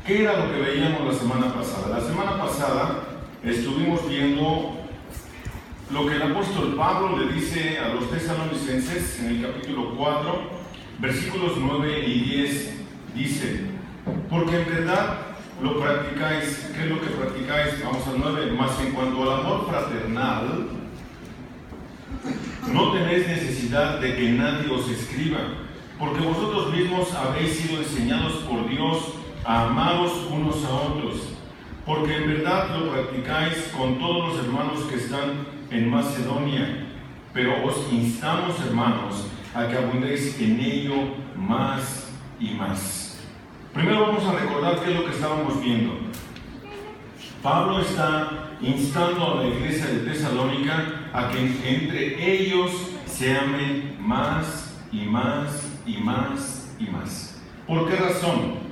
¿Qué era lo que veíamos la semana pasada? La semana pasada estuvimos viendo lo que el apóstol Pablo le dice a los tesalonicenses en el capítulo 4, versículos 9 y 10. Dice: porque en verdad lo practicáis. ¿Qué es lo que practicáis? Vamos al 9. Mas en cuanto al amor fraternal, no tenéis necesidad de que nadie os escriba, porque vosotros mismos habéis sido enseñados por Dios a amaros unos a otros, porque en verdad lo practicáis con todos los hermanos que están en Macedonia. Pero os instamos, hermanos, a que abundéis en ello más y más. Primero vamos a recordar qué es lo que estábamos viendo. Pablo está instando a la iglesia de Tesalónica a que entre ellos se amen más y más y más y más. ¿Por qué razón?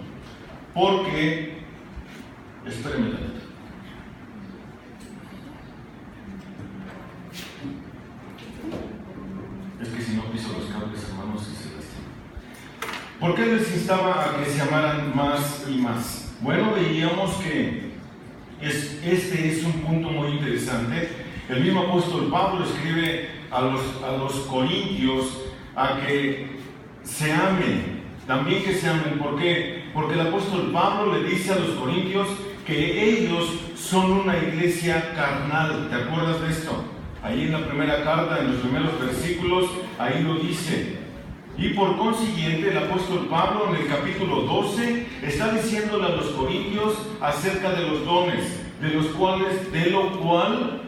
Porque, espérenme tantito. Es que si no piso los cables, hermanos, y se lastiman. ¿Por qué les instaba a que se amaran más y más? Bueno, veíamos que este es un punto muy interesante. El mismo apóstol Pablo escribe a los corintios a que se amen, también que se amen. ¿Por qué? Porque el apóstol Pablo le dice a los corintios que ellos son una iglesia carnal. ¿Te acuerdas de esto? Ahí en la primera carta, en los primeros versículos, ahí lo dice. Y por consiguiente, el apóstol Pablo en el capítulo 12 está diciéndole a los corintios acerca de los dones, de lo cual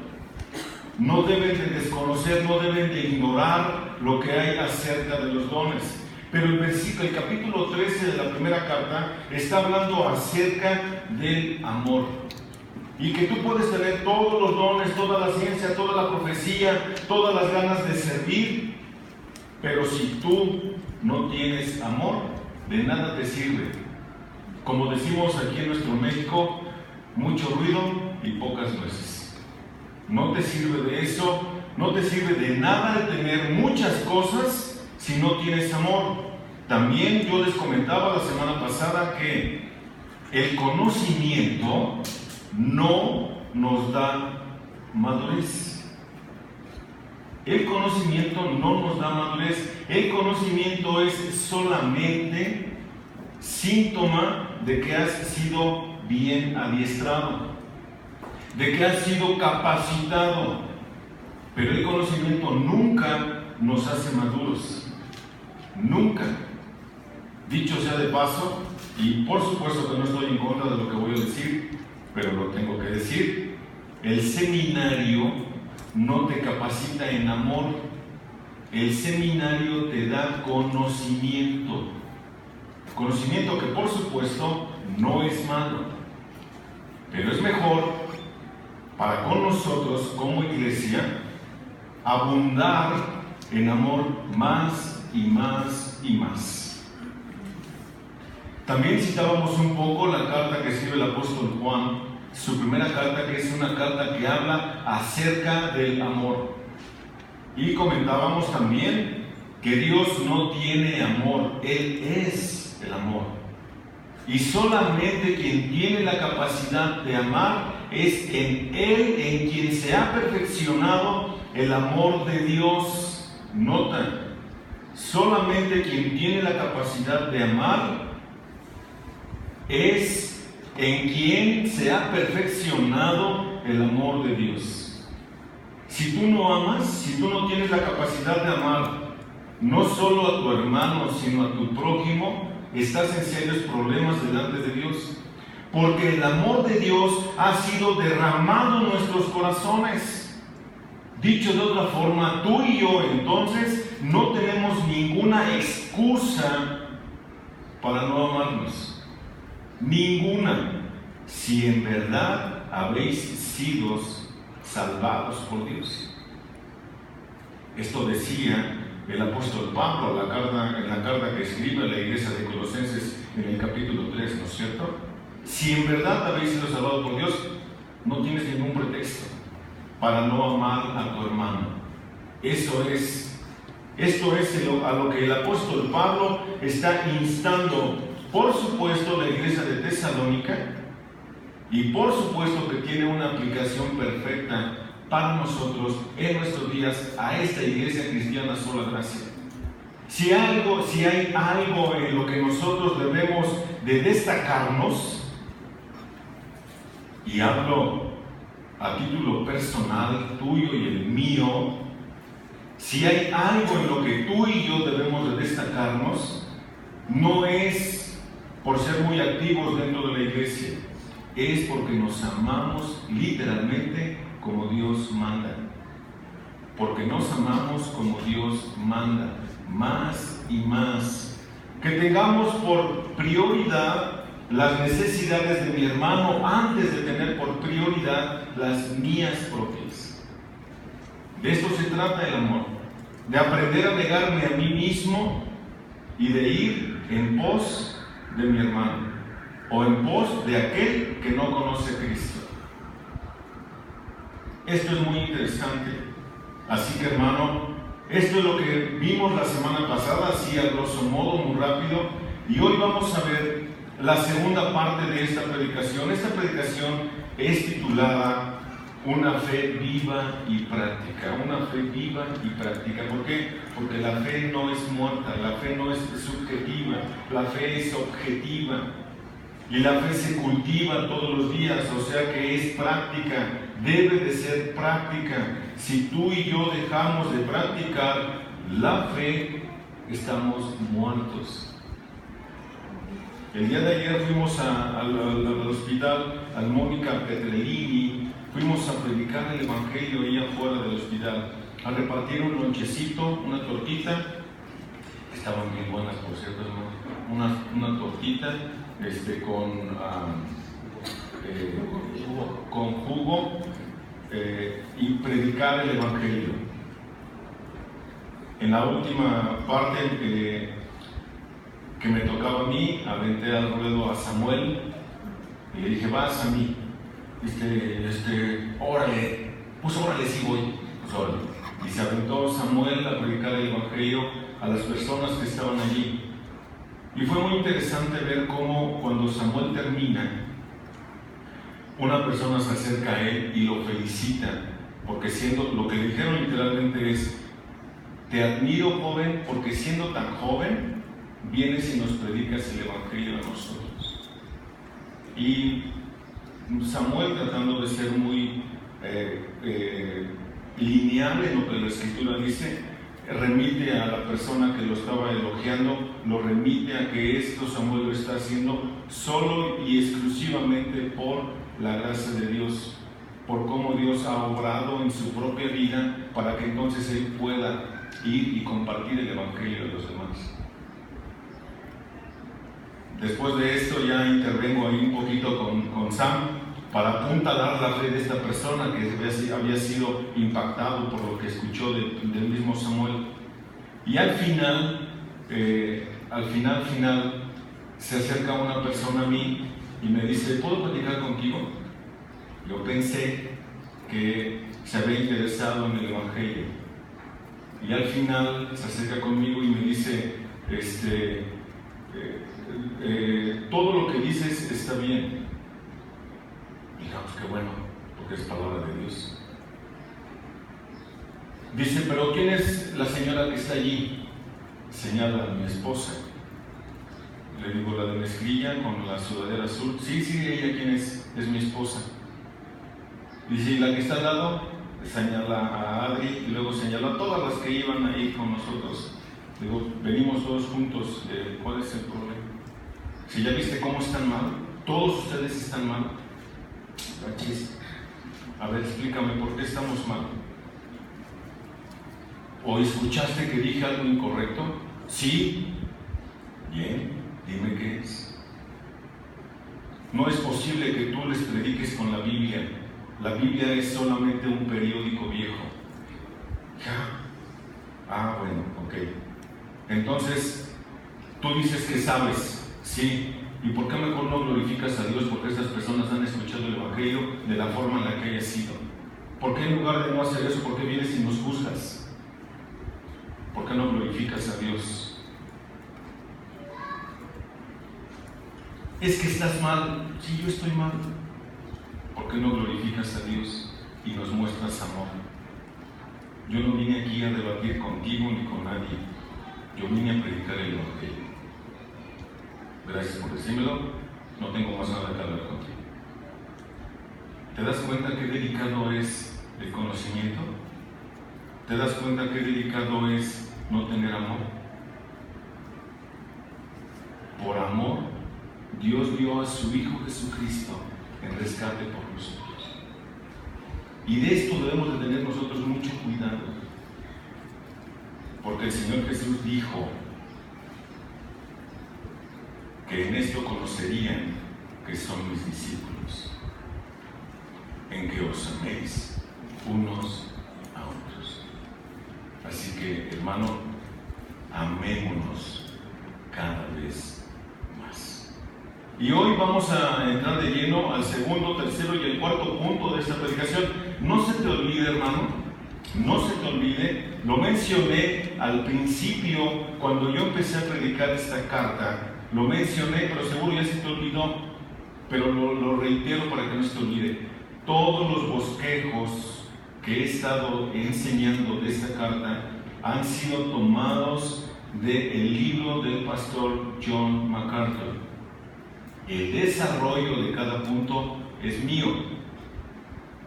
no deben de desconocer, no deben de ignorar lo que hay acerca de los dones. Pero el capítulo 13 de la primera carta está hablando acerca del amor. Y que tú puedes tener todos los dones, toda la ciencia, toda la profecía, todas las ganas de servir, pero si tú no tienes amor, de nada te sirve. Como decimos aquí en nuestro México, mucho ruido y pocas nueces. No te sirve de eso, no te sirve de nada el tener muchas cosas si no tienes amor. También yo les comentaba la semana pasada que el conocimiento no nos da madurez. El conocimiento no nos da madurez. El conocimiento es solamente síntoma de que has sido bien adiestrado, de que has sido capacitado. Pero el conocimiento nunca nos hace maduros. Nunca. Dicho sea de paso, y por supuesto que no estoy en contra de lo que voy a decir, pero lo tengo que decir, el seminario no te capacita en amor. El seminario te da conocimiento. Conocimiento que por supuesto no es malo, pero es mejor para con nosotros como iglesia abundar en amor más y más y más. También citábamos un poco la carta que escribe el apóstol Juan, su primera carta, que es una carta que habla acerca del amor. Y comentábamos también que Dios no tiene amor, Él es el amor. Y solamente quien tiene la capacidad de amar es en Él, en quien se ha perfeccionado el amor de Dios. Nota, solamente quien tiene la capacidad de amar es en quien se ha perfeccionado el amor de Dios. Si tú no amas, si tú no tienes la capacidad de amar no solo a tu hermano, sino a tu prójimo, estás en serios problemas delante de Dios. Porque el amor de Dios ha sido derramado en nuestros corazones. Dicho de otra forma, tú y yo entonces no tenemos ninguna excusa para no amarnos. Ninguna, si en verdad habéis sido salvados por Dios. Esto decía el apóstol Pablo en la carta que escribe a la iglesia de Colosenses en el capítulo 3, ¿no es cierto? Si en verdad habéis sido salvados por Dios, no tienes ningún pretexto para no amar a tu hermano. Esto es a lo que el apóstol Pablo está instando. por supuesto la iglesia de Tesalónica, y por supuesto que tiene una aplicación perfecta para nosotros en nuestros días a esta iglesia cristiana Sola Gracia. Si hay algo en lo que nosotros debemos de destacarnos, y hablo a título personal, tuyo y el mío, si hay algo en lo que tú y yo debemos de destacarnos, no es por ser muy activos dentro de la iglesia, es porque nos amamos literalmente como Dios manda. Porque nos amamos como Dios manda, más y más. Que tengamos por prioridad las necesidades de mi hermano antes de tener por prioridad las mías propias. De esto se trata el amor, de aprender a negarme a mí mismo y de ir en pos de mi hermano o en pos de aquel que no conoce a Cristo. Esto es muy interesante. Así que, hermano, esto es lo que vimos la semana pasada, así a grosso modo, muy rápido, y hoy vamos a ver la segunda parte de esta predicación. Esta predicación es titulada Una fe viva y práctica. Una fe viva y práctica. ¿Por qué? Porque la fe no es muerta, la fe no es subjetiva, la fe es objetiva. Y la fe se cultiva todos los días, o sea que es práctica, debe de ser práctica. Si tú y yo dejamos de practicar la fe, estamos muertos. El día de ayer fuimos al hospital, al Mónica Petrellini, fuimos a predicar el Evangelio ahí afuera del hospital, a repartir un lonchecito, una tortita, estaban bien buenas por cierto, una tortita con jugo y predicar el Evangelio. En la última parte que me tocaba a mí, aventé al ruedo a Samuel y le dije, vas a mí, órale, pues órale, sí voy, pues órale. Y se aventó Samuel a predicar el Evangelio a las personas que estaban allí. Y fue muy interesante ver cómo cuando Samuel termina, una persona se acerca a él y lo felicita, porque lo que le dijeron literalmente es, te admiro, joven, porque siendo tan joven, vienes y nos predicas el Evangelio a nosotros. Y Samuel, tratando de ser muy lineal en lo que la Escritura dice, remite a la persona que lo estaba elogiando, lo remite a que esto Samuel lo está haciendo solo y exclusivamente por la gracia de Dios, por cómo Dios ha obrado en su propia vida para que entonces él pueda ir y compartir el Evangelio de los demás. Después de esto ya intervengo ahí un poquito con Sam para apuntalar la fe de esta persona que había sido impactado por lo que escuchó del mismo Samuel. Y al final, se acerca una persona a mí y me dice, ¿puedo platicar contigo? Yo pensé que se había interesado en el Evangelio. Y al final se acerca conmigo y me dice, todo lo que dices está bien. Digamos que bueno, porque es palabra de Dios. Dice, pero ¿quién es la señora que está allí? Señala a mi esposa. Le digo, la de mezclilla con la sudadera azul. Sí, ella quién es mi esposa. Dice, ¿y la que está al lado? Señala a Adri y luego señala a todas las que iban ahí con nosotros. Digo, venimos todos juntos, ¿cuál es el problema? Si ya viste cómo están mal, todos ustedes están mal. A ver, explícame por qué estamos mal. ¿O escuchaste que dije algo incorrecto? Sí. Bien, dime qué es. No es posible que tú les prediques con la Biblia. La Biblia es solamente un periódico viejo. ¿Ya? Bueno, ok. Entonces, tú dices que sabes. Sí. ¿Y por qué mejor no glorificas a Dios? Porque estas personas han escuchado el Evangelio de la forma en la que haya sido. ¿Por qué en lugar de no hacer eso, por qué vienes y nos juzgas? ¿Por qué no glorificas a Dios? Es que estás mal. Sí, yo estoy mal. ¿Por qué no glorificas a Dios y nos muestras amor? Yo no vine aquí a debatir contigo ni con nadie. Yo vine a predicar el Evangelio. Gracias por decírmelo. No tengo más nada que hablar contigo. ¿Te das cuenta qué delicado es el conocimiento? ¿Te das cuenta qué delicado es no tener amor? Por amor, Dios dio a su Hijo Jesucristo en rescate por nosotros. Y de esto debemos de tener nosotros mucho cuidado. Porque el Señor Jesús dijo que en esto conocerían que son mis discípulos, en que os améis unos a otros. Así que, hermano, amémonos cada vez más. Y hoy vamos a entrar de lleno al segundo, tercero y el cuarto punto de esta predicación. No se te olvide, hermano, no se te olvide, lo mencioné al principio cuando yo empecé a predicar esta carta, lo mencioné, pero seguro ya se te olvidó, pero lo reitero para que no se te olvide. Todos los bosquejos que he estado enseñando de esta carta han sido tomados del libro del pastor John MacArthur. El desarrollo de cada punto es mío.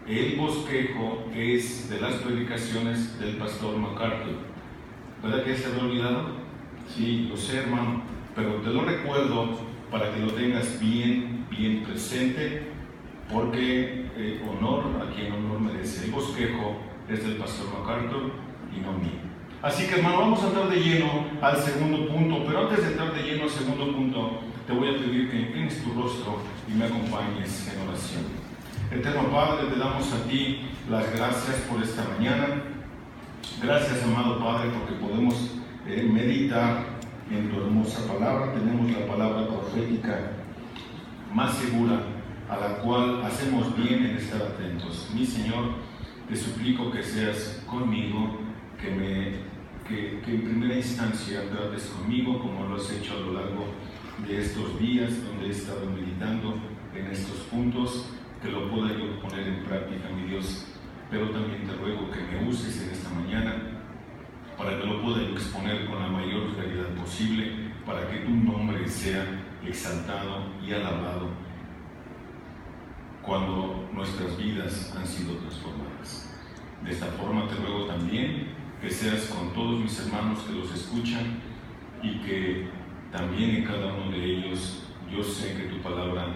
El bosquejo es de las predicaciones del pastor MacArthur. ¿Verdad que se había olvidado? Sí, lo sé, hermano, pero te lo recuerdo para que lo tengas bien presente, porque honor a quien honor merece. El bosquejo es del pastor MacArthur y no mío. Así que, hermano, vamos a entrar de lleno al segundo punto, pero antes de entrar de lleno al segundo punto, te voy a pedir que inclines tu rostro y me acompañes en oración. Eterno Padre, te damos a ti las gracias por esta mañana. Gracias, amado Padre, porque podemos meditar en tu hermosa palabra. Tenemos la palabra profética más segura, a la cual hacemos bien en estar atentos. Mi Señor, te suplico que seas conmigo, que en primera instancia trates conmigo como lo has hecho a lo largo de estos días donde he estado meditando en estos puntos, que lo pueda yo poner en práctica, mi Dios. Pero también te ruego que me uses en esta mañana para que lo pueda yo exponer con la mayor claridad posible, para que tu nombre sea exaltado y alabado cuando nuestras vidas han sido transformadas. De esta forma te ruego también que seas con todos mis hermanos que los escuchan y que también en cada uno de ellos yo sé que tu palabra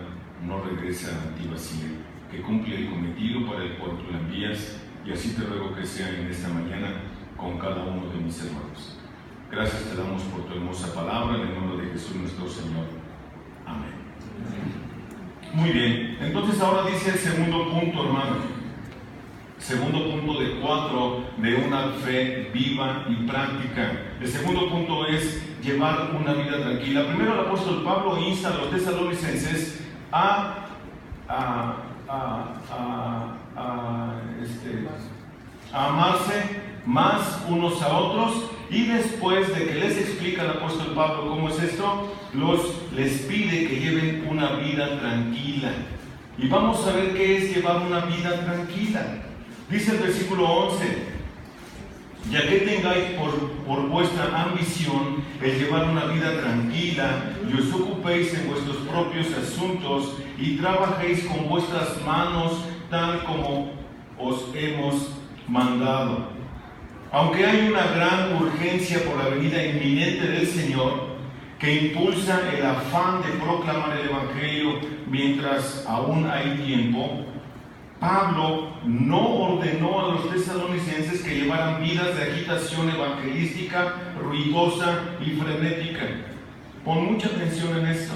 no regresa a ti vacía, que cumple el cometido para el cual tú la envías, y así te ruego que sea en esta mañana con cada uno de mis hermanos. Gracias te damos por tu hermosa palabra, en el nombre de Jesús nuestro Señor. Amén. Muy bien, entonces ahora dice el segundo punto, hermano. Segundo punto de 4 de una fe viva y práctica. El segundo punto es llevar una vida tranquila. Primero el apóstol Pablo insta a los tesalonicenses a amarse más unos a otros, y después de que les explica el apóstol Pablo cómo es esto, les pide que lleven una vida tranquila. Y vamos a ver qué es llevar una vida tranquila. Dice el versículo 11: ya que tengáis por vuestra ambición el llevar una vida tranquila, y os ocupéis en vuestros propios asuntos, y trabajéis con vuestras manos tal como os hemos mandado. Aunque hay una gran urgencia por la venida inminente del Señor, que impulsa el afán de proclamar el Evangelio mientras aún hay tiempo, Pablo no ordenó a los tesalonicenses que llevaran vidas de agitación evangelística, ruidosa y frenética. Pon mucha atención en esto.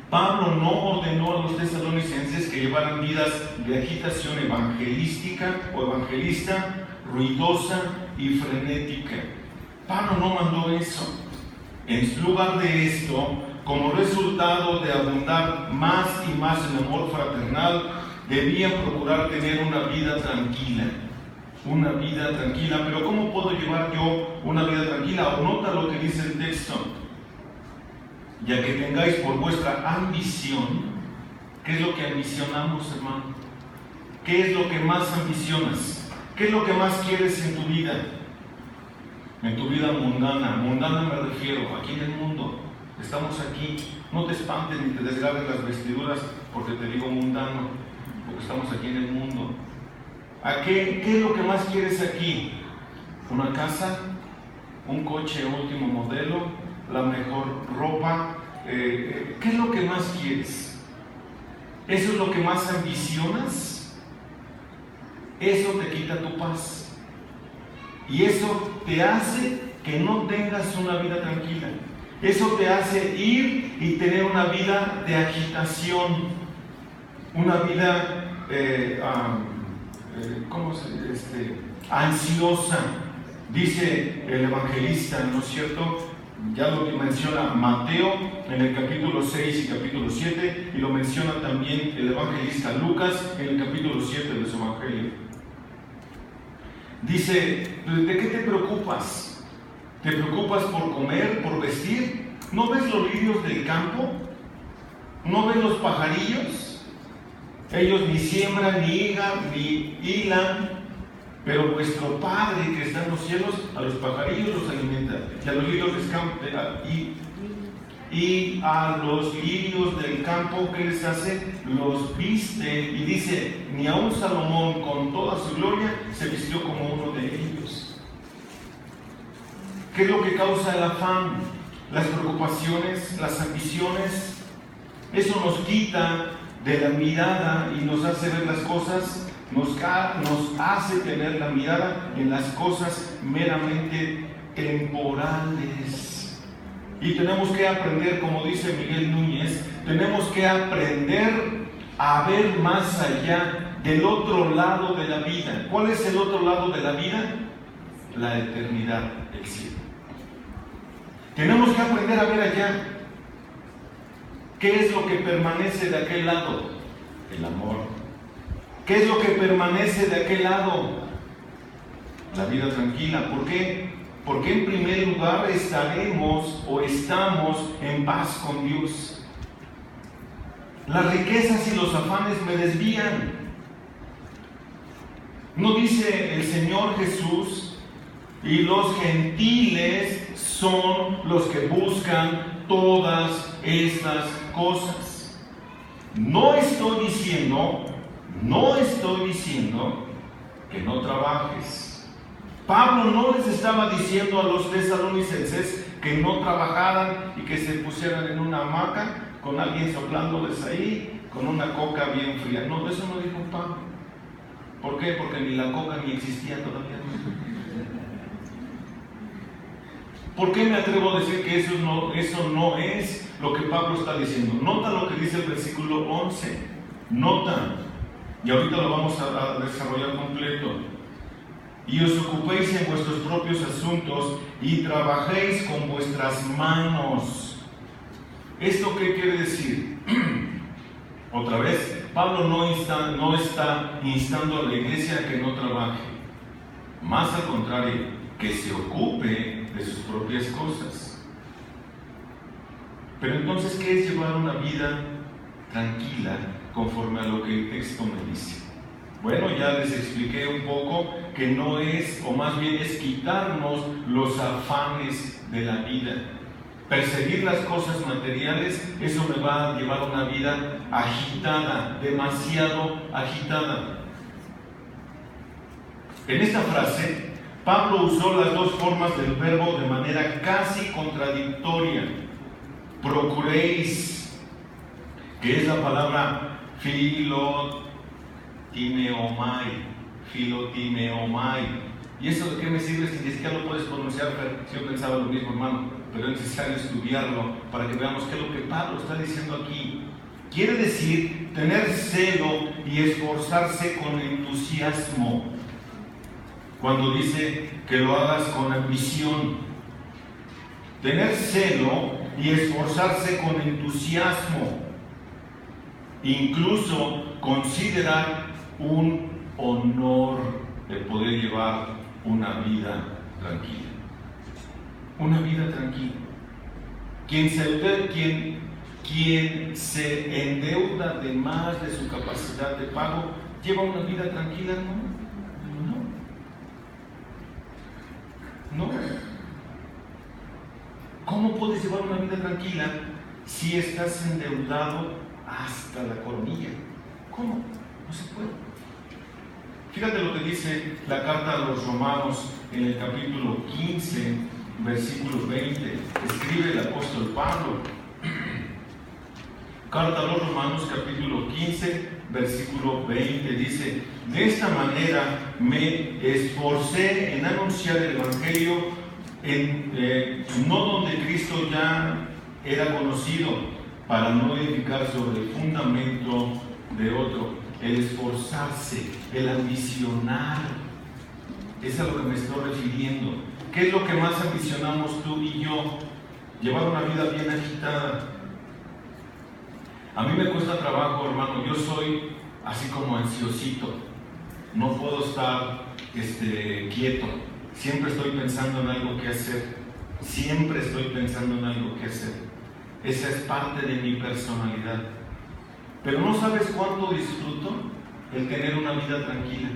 Pablo no ordenó a los tesalonicenses que llevaran vidas de agitación evangelística o evangelista, ruidosa y frenética. Pablo no mandó eso. En lugar de esto, como resultado de abundar más y más en amor fraternal, debían procurar tener una vida tranquila. Una vida tranquila. Pero ¿cómo puedo llevar yo una vida tranquila? Nota lo que dice el texto. y a que tengáis por vuestra ambición. ¿Qué es lo que ambicionamos, hermano? ¿Qué es lo que más ambicionas? ¿Qué es lo que más quieres en tu vida? En tu vida mundana. Mundana me refiero, aquí en el mundo. Estamos aquí. No te espantes ni te desgarres las vestiduras porque te digo mundano, porque estamos aquí en el mundo. ¿A qué es lo que más quieres aquí? ¿Una casa? ¿Un coche último modelo? ¿La mejor ropa? ¿Qué es lo que más quieres? ¿Eso es lo que más ambicionas? Eso te quita tu paz. Y eso te hace que no tengas una vida tranquila. Eso te hace ir y tener una vida de agitación, una vida ansiosa. Dice el evangelista, ¿no es cierto? Ya lo menciona Mateo en el capítulo 6 y capítulo 7, y lo menciona también el evangelista Lucas en el capítulo 7 de su evangelio. Dice, ¿de qué te preocupas? ¿Te preocupas por comer, por vestir? ¿No ves los lirios del campo? ¿No ves los pajarillos? Ellos ni siembran, ni hilan, pero vuestro Padre que está en los cielos, a los pajarillos los alimenta, y a los lirios del campo, y a los lirios del campo, ¿qué les hace? Los viste, y dice, ni aun Salomón con toda su gloria se vistió como uno de ellos. ¿Qué es lo que causa el afán? Las preocupaciones, las ambiciones. Eso nos quita de la mirada y nos hace ver las cosas, nos hace tener la mirada en las cosas meramente temporales. Y tenemos que aprender, como dice Miguel Núñez, tenemos que aprender a ver más allá del otro lado de la vida. ¿Cuál es el otro lado de la vida? La eternidad, el cielo. Tenemos que aprender a ver allá. ¿Qué es lo que permanece de aquel lado? El amor. ¿Qué es lo que permanece de aquel lado? La vida tranquila. ¿Por qué? Porque en primer lugar estaremos o estamos en paz con Dios. Las riquezas y los afanes me desvían. ¿No dice el Señor Jesús? Y los gentiles son los que buscan todas estas cosas. No estoy diciendo que no trabajes. Pablo no les estaba diciendo a los tesalonicenses que no trabajaran y que se pusieran en una hamaca con alguien soplándoles ahí, con una coca bien fría. No, eso no dijo Pablo. ¿Por qué? Porque ni la coca ni existía todavía. ¿Por qué me atrevo a decir que eso no es lo que Pablo está diciendo? Nota lo que dice el versículo 11. Nota. Y ahorita lo vamos a desarrollar completo. Y os ocupéis en vuestros propios asuntos y trabajéis con vuestras manos. ¿Esto qué quiere decir? Otra vez, Pablo no está instando a la iglesia a que no trabaje. Más al contrario, que se ocupe de sus propias cosas. Pero entonces, ¿qué es llevar una vida tranquila conforme a lo que el texto me dice? Bueno, ya les expliqué un poco que no es, o más bien es quitarnos los afanes de la vida. Perseguir las cosas materiales, eso me va a llevar a una vida agitada, demasiado agitada. En esta frase, Pablo usó las dos formas del verbo de manera casi contradictoria. Procuréis, que es la palabra filotimeomai. ¿Y eso de qué me sirve si ni siquiera lo puedes pronunciar? Si yo pensaba lo mismo, hermano, pero es necesario estudiarlo para que veamos qué es lo que Pablo está diciendo aquí. Quiere decir tener celo y esforzarse con entusiasmo. Cuando dice que lo hagas con ambición, tener celo y esforzarse con entusiasmo, incluso considerar un honor de poder llevar una vida tranquila. Una vida tranquila. Quien se endeuda de más de su capacidad de pago, ¿lleva una vida tranquila? No. ¿Cómo puedes llevar una vida tranquila si estás endeudado hasta la coronilla? ¿Cómo? No se puede. Fíjate lo que dice la carta a los Romanos en el capítulo 15, versículo 20. Escribe el apóstol Pablo. Carta a los Romanos, capítulo 15, versículo 20, dice: de esta manera me esforcé en anunciar el Evangelio, no donde Cristo ya era conocido, para no edificar sobre el fundamento de otro. El esforzarse, el ambicionar, es a lo que me estoy refiriendo. ¿Qué es lo que más ambicionamos tú y yo? Llevar una vida bien agitada. A mí me cuesta trabajo, hermano. Yo soy así como ansiosito. No puedo estar quieto. Siempre estoy pensando en algo que hacer. Siempre estoy pensando en algo que hacer. Esa es parte de mi personalidad. Pero no sabes cuánto disfruto el tener una vida tranquila.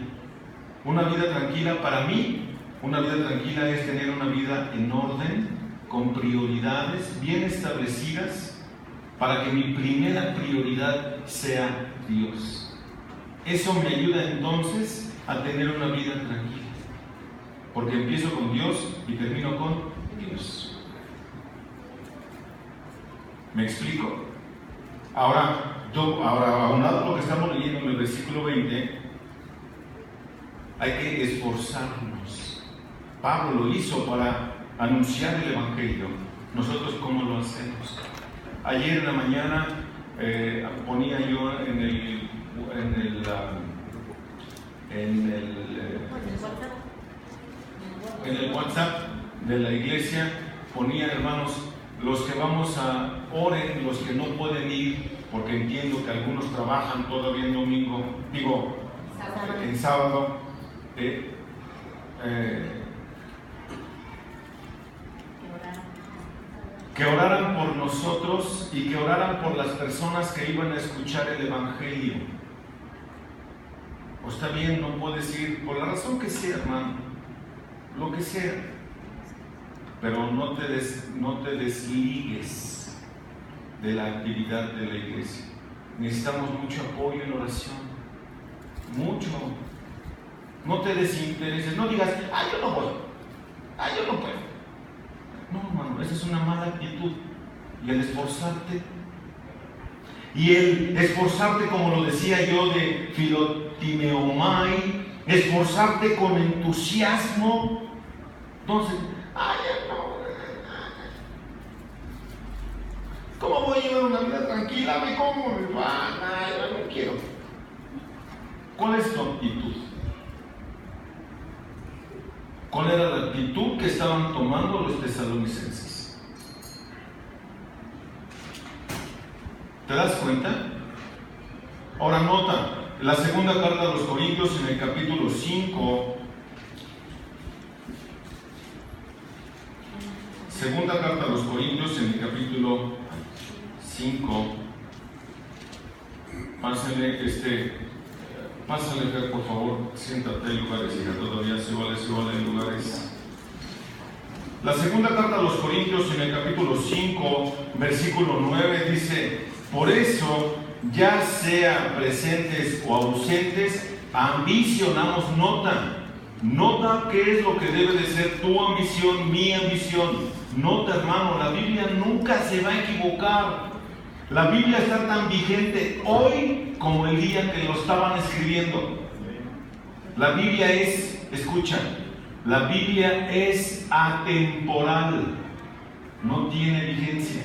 Una vida tranquila, para mí, una vida tranquila es tener una vida en orden, con prioridades bien establecidas, para que mi primera prioridad sea Dios. Eso me ayuda entonces a tener una vida tranquila, porque empiezo con Dios y termino con Dios. ¿Me explico? Ahora, aunado a lo que estamos leyendo en el versículo 20, hay que esforzarnos. Pablo lo hizo para anunciar el Evangelio. Nosotros, ¿cómo lo hacemos? Ayer en la mañana ponía yo en el WhatsApp de la iglesia, ponía, hermanos, los que vamos a oren, los que no pueden ir, porque entiendo que algunos trabajan todavía en domingo, en sábado. Que oraran por nosotros y que oraran por las personas que iban a escuchar el Evangelio. O está bien, no puedes ir, por la razón que sea, hermano, lo que sea, pero no te desligues de la actividad de la iglesia. Necesitamos mucho apoyo en oración, mucho. No te desintereses, no digas, yo no voy, yo no puedo. No, hermano, esa es una mala actitud. Y el esforzarte, como lo decía yo de Filotimeomai, esforzarte con entusiasmo. Entonces, ¿cómo voy a llevar una vida tranquila? ¿Cómo me va? Yo no quiero. ¿Cuál es tu actitud? ¿Cuál era la actitud que estaban tomando los tesalonicenses? ¿Te das cuenta? Ahora nota, la segunda carta a los Corintios en el capítulo 5. Segunda carta a los Corintios en el capítulo 5. Pásale, Fer, por favor, siéntate en lugares, hija, todavía se vale en lugares. La segunda carta a los Corintios en el capítulo 5, versículo 9 dice: por eso, ya sea presentes o ausentes, ambicionamos. Nota qué es lo que debe de ser tu ambición, mi ambición. Nota, hermano, la Biblia nunca se va a equivocar. La Biblia está tan vigente hoy como el día que lo estaban escribiendo. La Biblia la Biblia es atemporal, no tiene vigencia,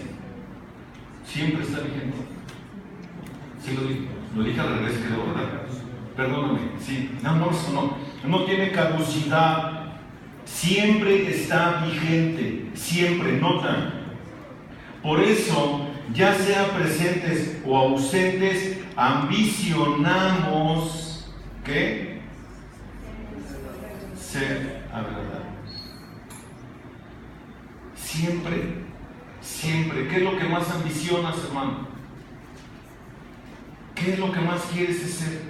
siempre está vigente. Sí, lo dije al revés, creo, ¿verdad? Perdóname, sí, no tiene caducidad, siempre está vigente, siempre. Nota, por eso, ya sea presentes o ausentes, ambicionamos, ¿qué? Ser agradables. Siempre Siempre. ¿Qué es lo que más ambicionas, hermano? ¿Qué es lo que más quieres ser?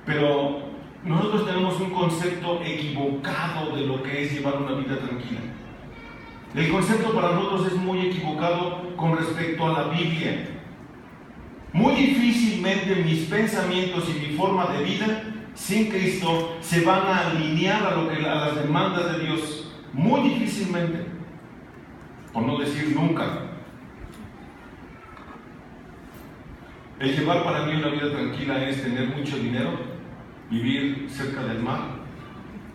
Pero nosotros tenemos un concepto equivocado de lo que es llevar una vida tranquila. El concepto para nosotros es muy equivocado con respecto a la Biblia. Muy difícilmente mis pensamientos y mi forma de vida sin Cristo se van a alinear a las demandas de Dios. Muy difícilmente, por no decir nunca. El llevar para mí una vida tranquila es tener mucho dinero, vivir cerca del mar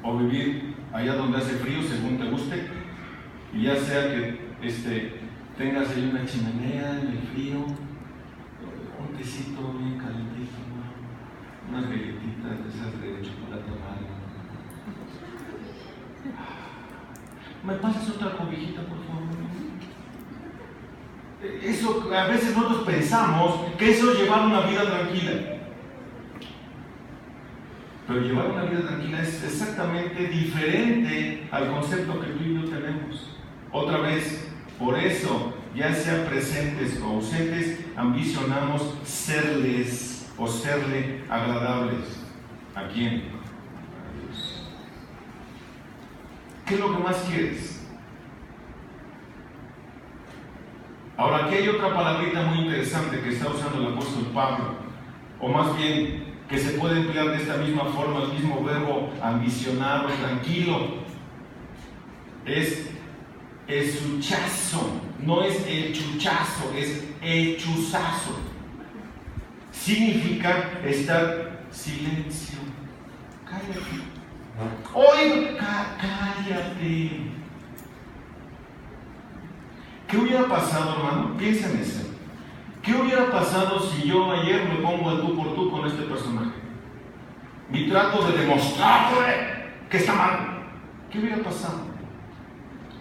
o vivir allá donde hace frío, según te guste, y ya sea que tengas ahí una chimenea en el frío, un tecito bien calentito, unas galletitas de esas de chocolate amargo. ¿Me pasas otra cobijita, por favor? Eso, a veces nosotros pensamos que eso es llevar una vida tranquila. Pero llevar una vida tranquila es exactamente diferente al concepto que tú y yo tenemos. Otra vez, por eso, ya sea presentes o ausentes, ambicionamos serles o serle agradables. ¿A quién? A Dios. ¿Qué es lo que más quieres? Ahora, aquí hay otra palabrita muy interesante que está usando el apóstol Pablo, o más bien que se puede emplear de esta misma forma, el mismo verbo ambicionar o tranquilo. Es echuchazo, no es el chuchazo, es echuzazo. Significa estar silencio. Cállate. Oye, cállate. ¿Qué hubiera pasado, hermano? Piensa en eso. ¿Qué hubiera pasado si yo ayer me pongo al tú por tú con este personaje? Mi trato de demostrarle que está mal. ¿Qué hubiera pasado?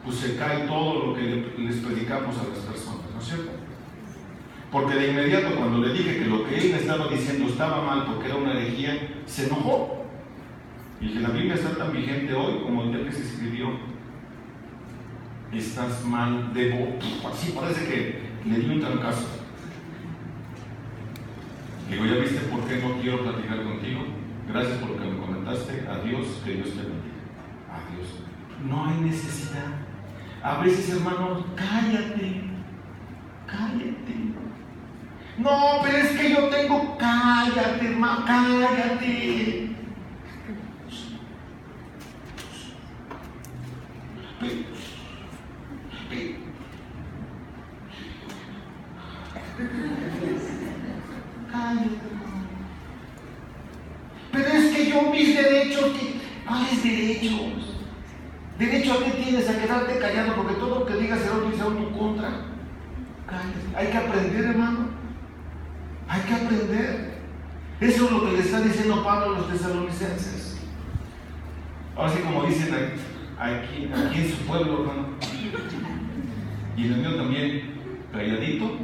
Pues se cae todo lo que les predicamos a las personas, ¿no es cierto? Porque de inmediato cuando le dije que lo que él me estaba diciendo estaba mal porque era una herejía, se enojó. Y que la Biblia está tan vigente hoy como el día que se escribió. Estás mal de voto. Así parece que le di un trancazo. Digo, ¿ya viste por qué no quiero platicar contigo? Gracias por lo que me comentaste. Adiós, que Dios te bendiga. Adiós. No hay necesidad. A veces, hermano, cállate. Cállate. No, pero es que yo tengo. Cállate, hermano, cállate. Pero es que yo mis derechos, ¿cuáles derechos? ¿Derecho a qué tienes? A quedarte callado porque todo lo que digas será utilizado en tu contra. Cállate. Hay que aprender, hermano. Hay que aprender. Eso es lo que le está diciendo Pablo a los tesalonicenses. Ahora sí, como dicen aquí en su pueblo, hermano. Y en el mío también, calladito,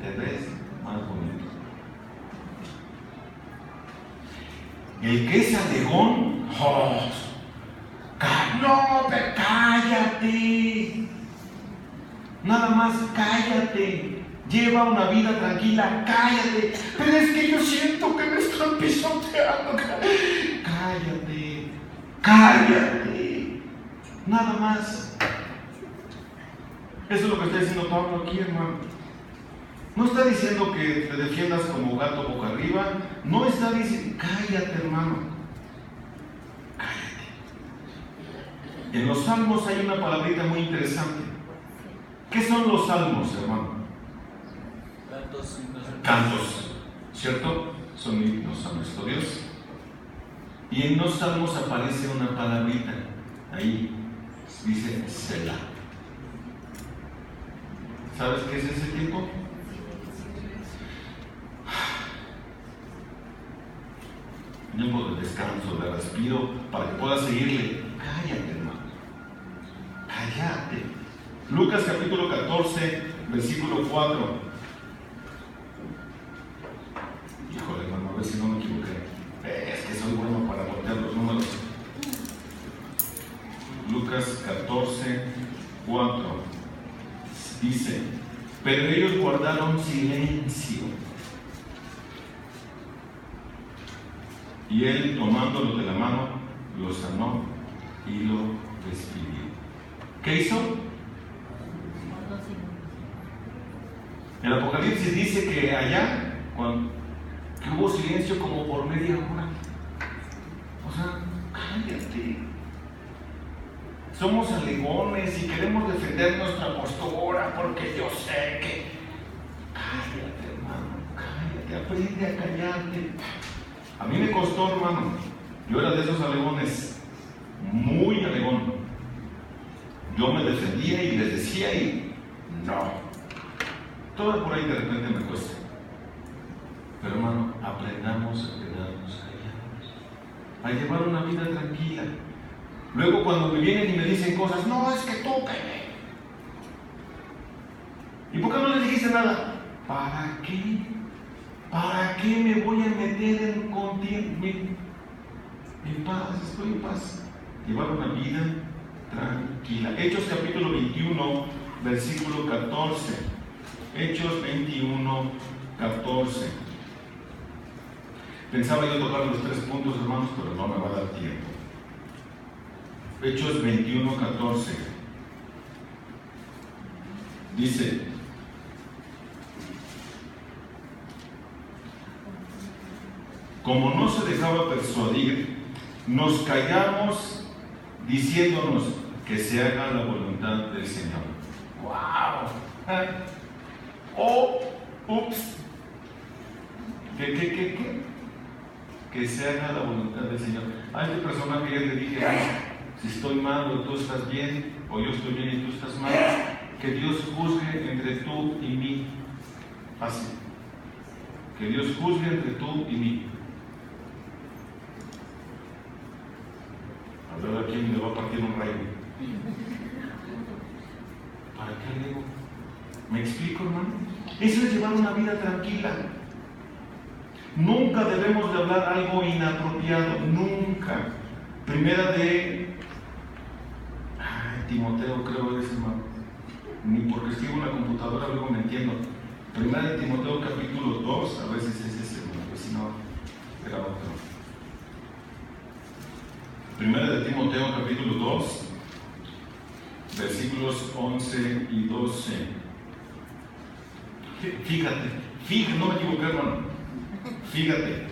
te ves más bonito. El que es alegón, no, pero cállate. Nada más cállate. Lleva una vida tranquila, cállate. Pero es que yo siento que me están pisoteando. Cállate, cállate. Nada más. Eso es lo que está diciendo Pablo aquí, hermano. No está diciendo que te defiendas como gato boca arriba. No está diciendo, cállate, hermano. Cállate. En los salmos hay una palabrita muy interesante. ¿Qué son los salmos, hermano? Cantos, ¿cierto? Son himnos a nuestro Dios. Y en los salmos aparece una palabrita. Ahí dice Selah. ¿Sabes qué es ese tiempo? Tiempo de descanso, de respiro, para que puedas seguirle. Cállate, hermano. Cállate. Lucas capítulo 14, versículo 4. Híjole, hermano, a ver si no me equivoqué. Es que soy bueno para voltear los números. Lucas 14, 4. dice, pero ellos guardaron silencio. Y él, tomándolo de la mano, lo sanó y lo despidió. ¿Qué hizo? El Apocalipsis dice que allá, que hubo silencio como por media hora. O sea, cállate. Somos alegones y queremos defender nuestra postura porque yo sé que... Cállate, hermano, cállate, aprende a callarte. A mí me costó, hermano. Yo era de esos alegones, muy alegón. Yo me defendía y les decía y no. Todo por ahí de repente me cuesta. Pero hermano, aprendamos a quedarnos callados, a llevar una vida tranquila. Luego cuando me vienen y me dicen cosas, no, es que tú cállate. ¿Y por qué no les dijiste nada? ¿Para qué? ¿Para qué me voy a meter en contienda? En paz, estoy en paz. Llevar una vida tranquila. Hechos capítulo 21, versículo 14. Hechos 21, 14. Pensaba yo tocar los 3 puntos, hermanos, pero no me va a dar tiempo. Hechos 21, 14. Dice: como no se dejaba persuadir, nos callamos diciéndonos que se haga la voluntad del Señor. ¡Wow! ¡Oh! ¡Ups! ¿Qué? Que se haga la voluntad del Señor. A este personaje ya le dije, si estoy mal o tú estás bien, o yo estoy bien y tú estás mal, que Dios juzgue entre tú y mí. Fácil. Que Dios juzgue entre tú y mí. A ver a quién le va a partir un rayo. ¿Para qué le digo? ¿Me explico, hermano? Eso es llevar una vida tranquila. Nunca debemos de hablar algo inapropiado, nunca. Primera de Timoteo, creo es, hermano. Ni porque escribo en la computadora luego me entiendo. Primera de Timoteo capítulo 2, a veces es ese, pues si no, era otro. Primera de Timoteo capítulo 2, versículos 11 y 12. Fíjate, no me equivoqué, hermano. Fíjate.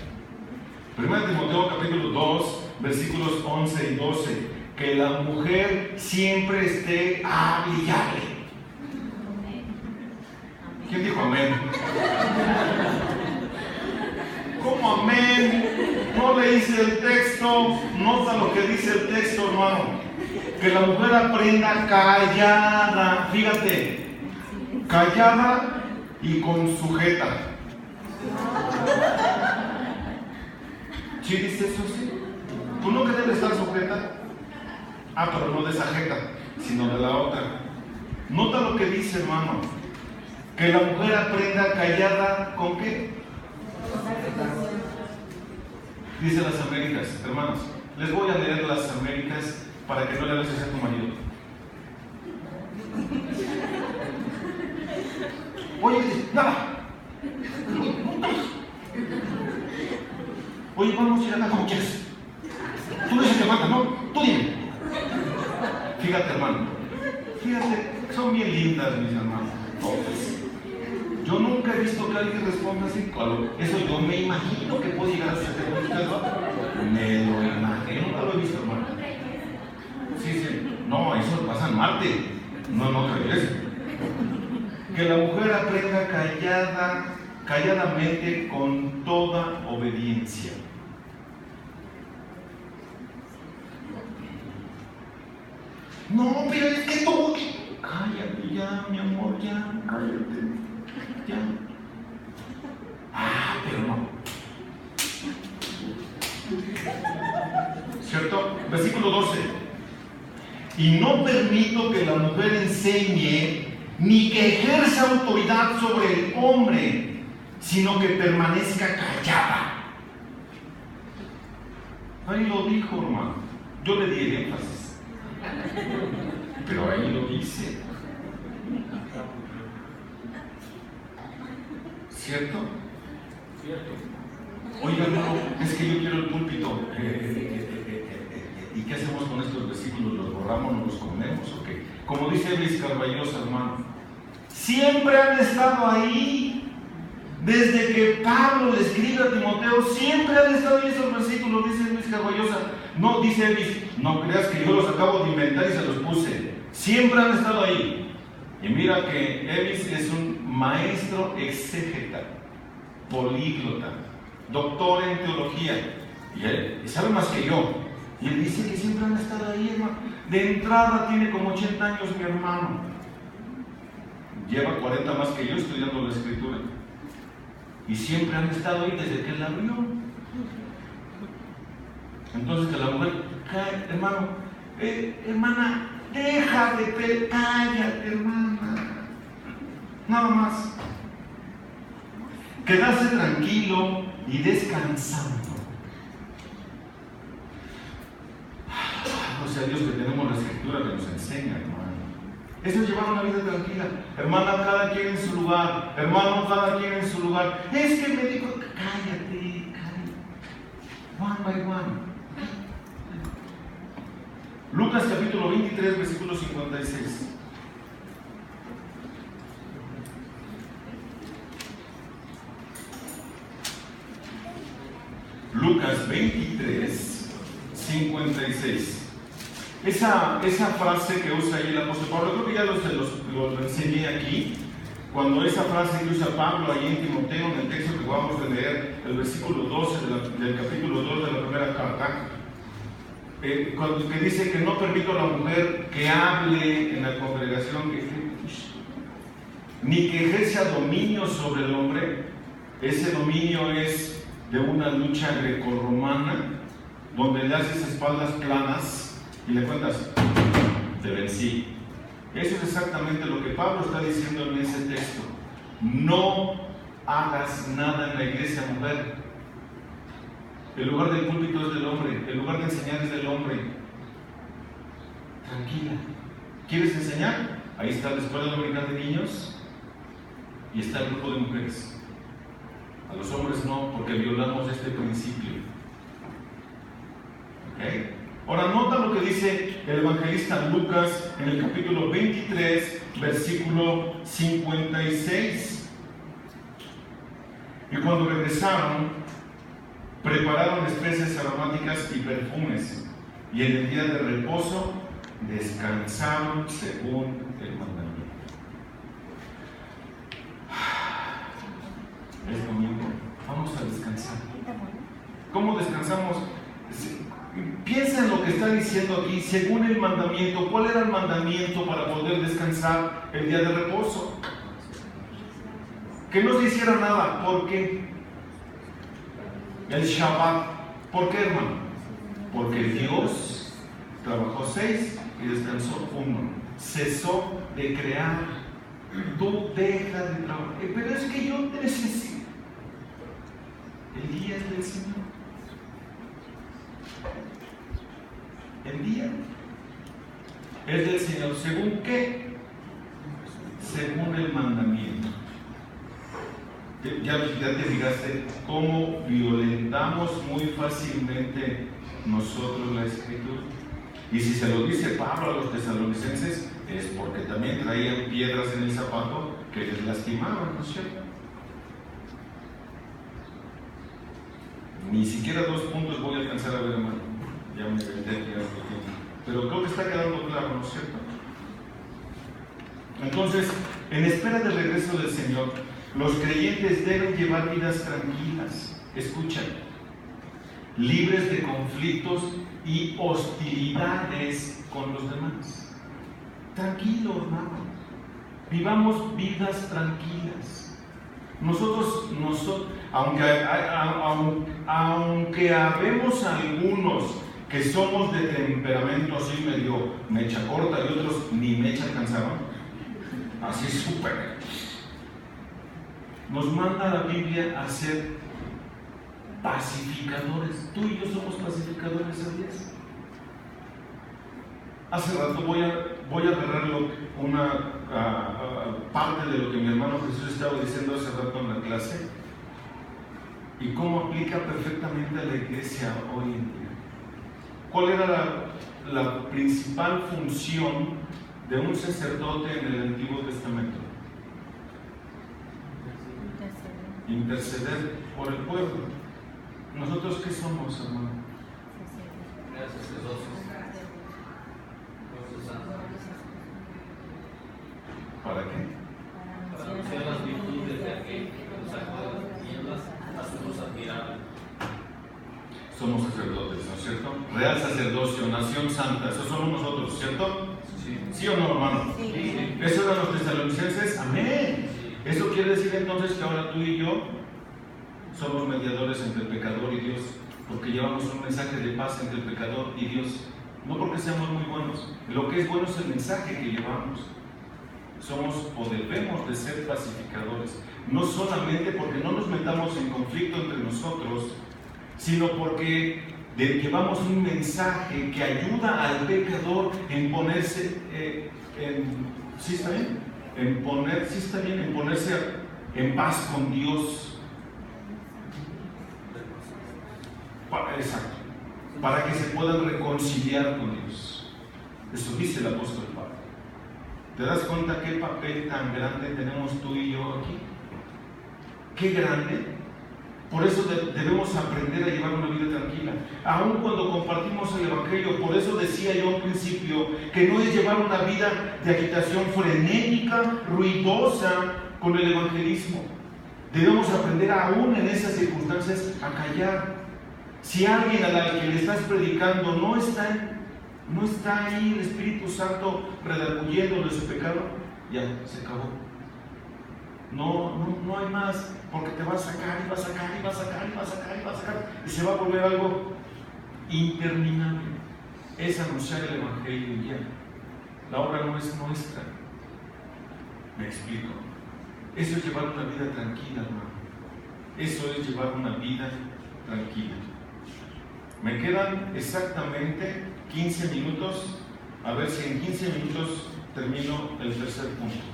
Primera de Timoteo capítulo 2, versículos 11 y 12. Que la mujer siempre esté hable. ¿Quién dijo amén? ¿Cómo amén? No leíste el texto. Nota lo que dice el texto, hermano. Que la mujer aprenda callada. Fíjate. Callada y con sujeta. ¿Sí dice eso? Sí. ¿Tú no que debes estar sujeta? Pero no de esa jeta, sino de la otra. Nota lo que dice, hermano. Que la mujer aprenda callada, ¿con qué? Dice las Américas, hermanos. Les voy a leer las Américas para que no le hagas a tu marido. Oye, nada. Oye, vamos a ir acá como quieres. Tú dices que manda, ¿no? Tú dime. Fíjate, hermano. Fíjate, son bien lindas, mis hermanos. Todos. Yo nunca he visto que alguien responda así. Claro, eso yo me imagino que puede llegar a ser. Me lo imagino, nunca lo he visto, hermano. Sí. No, eso pasa en Marte. No en otra iglesia. Que la mujer aprenda calladamente con toda obediencia. No, pero es que tú... Cállate ya, mi amor, ya, cállate. Ya. Pero no. ¿Cierto? Versículo 12. Y no permito que la mujer enseñe ni que ejerza autoridad sobre el hombre, sino que permanezca callada. Ahí lo dijo, hermano. Yo le di el énfasis. Pero ahí lo dice. ¿Cierto? Oiga, hermano, es que yo quiero el púlpito. ¿Y qué hacemos con estos versículos? ¿Los borramos, no los comemos o qué? Como dice Luis Carballosa, hermano, siempre han estado ahí. Desde que Pablo le escribe a Timoteo, siempre han estado ahí esos versículos, dice Luis Carballosa. No, dice Luis, no creas que yo los acabo de inventar y se los puse. Siempre han estado ahí. Y mira que Elvis es un maestro exégeta, políglota, doctor en teología, y sabe más que yo. Y él dice que siempre han estado ahí, hermano. De entrada tiene como 80 años mi hermano. Lleva 40 más que yo estudiando la escritura. Y siempre han estado ahí desde que él la abrió. Entonces que la mujer, hermano, hermana, deja de pelear, cállate, hermana. Nada más. Quedarse tranquilo y descansando. O sea, Dios, que tenemos la escritura que nos enseña, hermano. Eso es llevar una vida tranquila. Hermana, cada quien en su lugar. Hermano, cada quien en su lugar. Es que me dijo, cállate. One by one. Lucas capítulo 23, versículo 56. Lucas 23, 56. Esa frase que usa ahí el apóstol Pablo, creo que ya lo enseñé aquí. Cuando esa frase que usa Pablo ahí en Timoteo, en el texto que vamos a leer, el versículo 12 del capítulo 2 de la primera carta, que dice que no permito a la mujer que hable en la congregación, ni que ejerza dominio sobre el hombre. Ese dominio es de una lucha grecorromana, donde le haces espaldas planas y le cuentas, te vencí. Eso es exactamente lo que Pablo está diciendo en ese texto. No hagas nada en la iglesia, mujer. El lugar del púlpito es del hombre, el lugar de enseñar es del hombre. Tranquila. ¿Quieres enseñar? Ahí está la escuela dominical de niños y está el grupo de mujeres. A los hombres no, porque violamos este principio. ¿Ok? Ahora nota lo que dice el evangelista Lucas en el capítulo 23, versículo 56. Y cuando regresaron, prepararon especias aromáticas y perfumes, y en el día de reposo descansaron según el mandamiento. Es domingo, vamos a descansar. ¿Cómo descansamos? Piensa en lo que está diciendo aquí, según el mandamiento. ¿Cuál era el mandamiento para poder descansar el día de reposo? Que no se hiciera nada. ¿Por qué? El Shabbat. ¿Por qué, hermano? Porque Dios trabajó 6 y descansó 1. Cesó de crear. Tú deja de trabajar. Pero es que yo te necesito. El día es del Señor. El día es del Señor. ¿Según qué? Según el mandamiento. Ya te fijaste cómo violentamos muy fácilmente nosotros la Escritura. Y si se lo dice Pablo a los tesalonicenses, es porque también traían piedras en el zapato que les lastimaban, ¿no es cierto? Ni siquiera 2 puntos voy a alcanzar a ver, hermano. Ya me inventé aquí algo tiempo. Pero creo que está quedando claro, ¿no es cierto? Entonces, en espera del regreso del Señor, los creyentes deben llevar vidas tranquilas. Escuchen, libres de conflictos y hostilidades con los demás. Tranquilo, hermano. Vivamos vidas tranquilas. Nosotros aunque habemos algunos que somos de temperamento así medio mecha corta y otros ni mecha alcanzaban, así súper, nos manda la Biblia a ser pacificadores. Tú y yo somos pacificadores, ¿sabías? Hace rato voy a agarrar una parte de lo que mi hermano Jesús estaba diciendo hace rato en la clase y cómo aplica perfectamente a la iglesia hoy en día. ¿Cuál era la principal función de un sacerdote en el Antiguo Testamento? Interceder por el pueblo. ¿Nosotros qué somos, hermano? ¿Para qué? Para anunciar las virtudes de aquel que nos sacó de las tinieblas a su luz admirable. Somos sacerdotes, ¿no es cierto? Real sacerdocio, nación santa, esos somos nosotros, ¿cierto? Sí. ¿Sí o no, hermano? Sí. ¿Eso eran los tesalonicenses? Amén. Eso quiere decir entonces que ahora tú y yo somos mediadores entre el pecador y Dios, porque llevamos un mensaje de paz entre el pecador y Dios. No porque seamos muy buenos, lo que es bueno es el mensaje que llevamos. Somos o debemos de ser pacificadores, no solamente porque no nos metamos en conflicto entre nosotros, sino porque llevamos un mensaje que ayuda al pecador en ponerse ¿sí está bien? En ponerse en paz con Dios. Exacto, para que se puedan reconciliar con Dios. Eso dice el apóstol Pablo. ¿Te das cuenta qué papel tan grande tenemos tú y yo aquí? ¡Qué grande! Por eso debemos aprender a llevar una vida tranquila, aun cuando compartimos el Evangelio. Por eso decía yo al principio que no es llevar una vida de agitación frenética, ruidosa con el evangelismo. Debemos aprender aún en esas circunstancias a callar. Si alguien al que le estás predicando no está ahí el Espíritu Santo redarguyéndole de su pecado, ya se acabó. No hay más, porque te va a sacar y va a sacar y va a sacar y va a sacar y va a sacar y se va a volver algo interminable. Es anunciar el Evangelio y ya. La obra no es nuestra. ¿Me explico? Eso es llevar una vida tranquila, hermano. Eso es llevar una vida tranquila. Me quedan exactamente 15 minutos, a ver si en 15 minutos termino el tercer punto.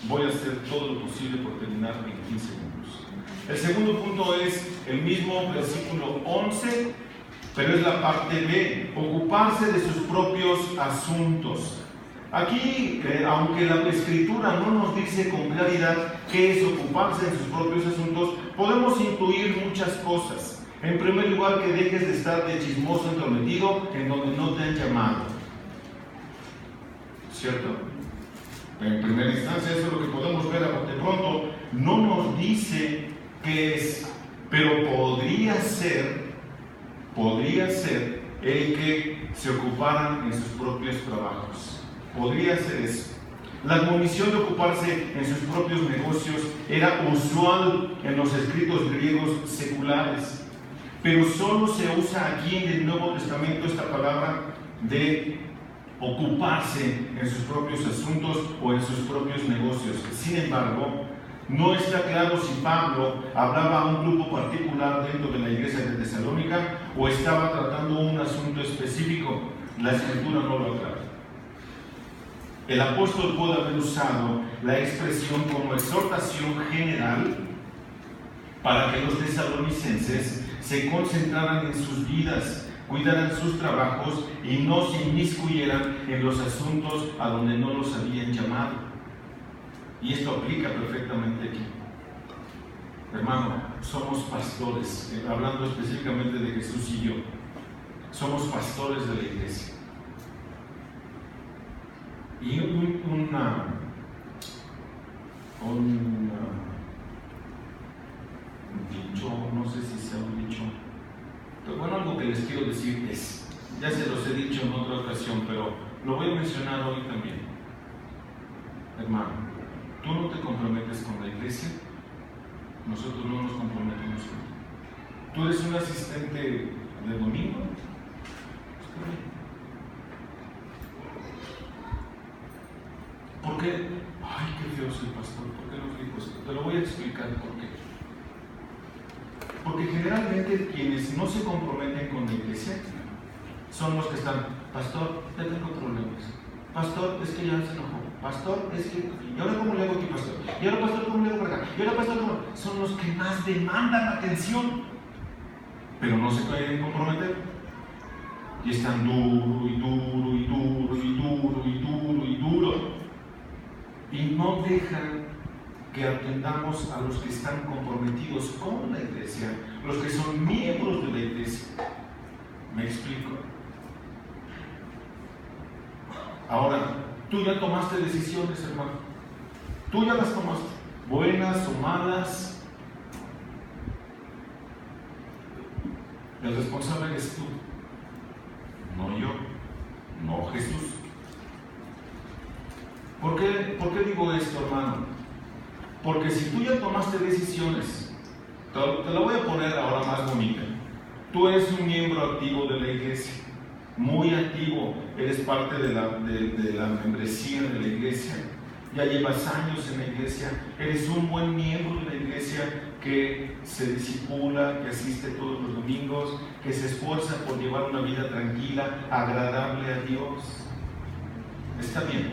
Voy a hacer todo lo posible por terminar en 15 minutos. El segundo punto es el mismo versículo 11, pero es la parte B, ocuparse de sus propios asuntos. Aquí, aunque la Escritura no nos dice con claridad qué es ocuparse de sus propios asuntos, podemos intuir muchas cosas. En primer lugar, que dejes de estar de chismoso entrometido en donde no te han llamado. ¿Cierto? En primera instancia, eso es lo que podemos ver a bote pronto. No nos dice qué es, pero podría ser el que se ocuparan en sus propios trabajos. Podría ser eso. La admonición de ocuparse en sus propios negocios era usual en los escritos griegos seculares. Pero solo se usa aquí en el Nuevo Testamento esta palabra de ocuparse en sus propios asuntos o en sus propios negocios. Sin embargo, no está claro si Pablo hablaba a un grupo particular dentro de la iglesia de Tesalónica o estaba tratando un asunto específico. La Escritura no lo aclara. El apóstol puede haber usado la expresión como exhortación general para que los tesalonicenses se concentraran en sus vidas, cuidaran sus trabajos y no se inmiscuyeran en los asuntos a donde no los habían llamado. Y esto aplica perfectamente aquí. Hermano, somos pastores, hablando específicamente de Jesús y yo. Somos pastores de la iglesia. Y un dicho, no sé si sea un dicho, pero bueno, algo que les quiero decir es, ya se los he dicho en otra ocasión, pero lo voy a mencionar hoy también. Hermano, tú no te comprometes con la iglesia, nosotros no nos comprometemos contigo. Tú eres un asistente de domingo, está bien. ¿Por qué? Ay, qué feo soy pastor, ¿por qué nos dijo esto? Te lo voy a explicar por qué. Porque generalmente quienes no se comprometen con la iglesia son los que están, pastor, ya tengo problemas, pastor, es que ya se enojó, pastor, es que, ¿y ahora cómo le hago aquí y ahora pastor, ¿cómo le hago para acá? Y ahora pastor, ¿cómo? Son los que más demandan atención, pero no se pueden comprometer. Y están duro y duro y duro y duro y duro y duro. Y no dejan que atendamos a los que están comprometidos con la iglesia, los que son miembros de la iglesia. ¿Me explico? Ahora, tú ya tomaste decisiones, hermano. Tú ya las tomaste, buenas o malas. El responsable eres tú, no yo, no Jesús. ¿Por qué digo esto, hermano? Porque si tú ya tomaste decisiones, te la voy a poner ahora más bonita. Tú eres un miembro activo de la iglesia, muy activo, eres parte de la membresía de la iglesia, ya llevas años en la iglesia, eres un buen miembro de la iglesia que se discipula, que asiste todos los domingos, que se esfuerza por llevar una vida tranquila, agradable a Dios. Está bien.